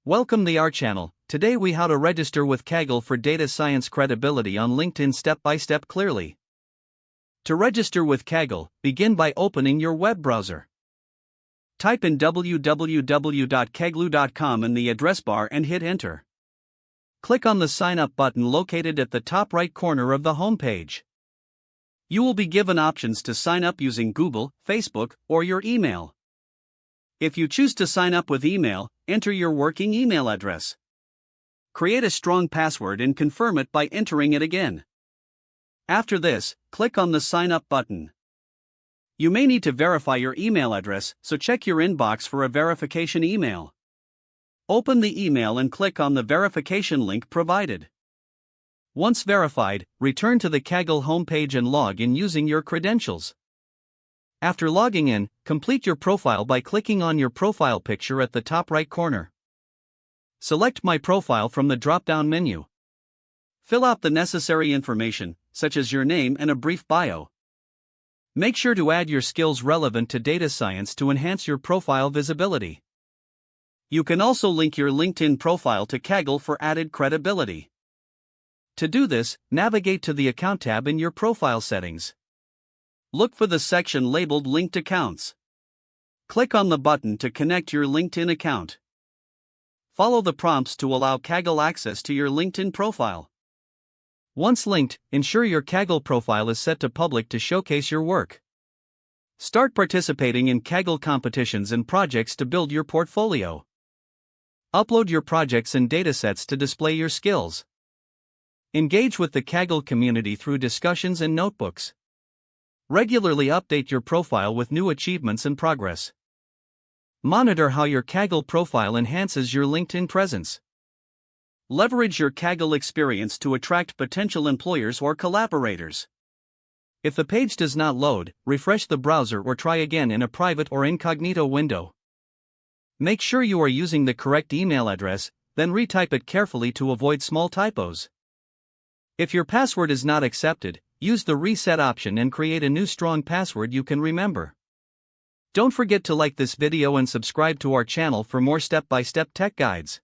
Welcome to our channel. Today we how to register with Kaggle for data science credibility on LinkedIn step by step clearly. To register with Kaggle, begin by opening your web browser. Type in www.kaggle.com in the address bar and hit enter. Click on the sign up button located at the top right corner of the home page. You will be given options to sign up using Google, Facebook, or your email. If you choose to sign up with email, enter your working email address. Create a strong password and confirm it by entering it again. After this, click on the Sign Up button. You may need to verify your email address, so check your inbox for a verification email. Open the email and click on the verification link provided. Once verified, return to the Kaggle homepage and log in using your credentials. After logging in, complete your profile by clicking on your profile picture at the top right corner. Select My Profile from the drop-down menu. Fill out the necessary information, such as your name and a brief bio. Make sure to add your skills relevant to data science to enhance your profile visibility. You can also link your LinkedIn profile to Kaggle for added credibility. To do this, navigate to the Account tab in your profile settings. Look for the section labeled Linked Accounts. Click on the button to connect your LinkedIn account. Follow the prompts to allow Kaggle access to your LinkedIn profile. Once linked, ensure your Kaggle profile is set to public to showcase your work. Start participating in Kaggle competitions and projects to build your portfolio. Upload your projects and datasets to display your skills. Engage with the Kaggle community through discussions and notebooks. Regularly update your profile with new achievements and progress. Monitor how your Kaggle profile enhances your LinkedIn presence. Leverage your Kaggle experience to attract potential employers or collaborators. If the page does not load, refresh the browser or try again in a private or incognito window. Make sure you are using the correct email address, then retype it carefully to avoid small typos. If your password is not accepted, use the reset option and create a new strong password you can remember. Don't forget to like this video and subscribe to our channel for more step-by-step tech guides.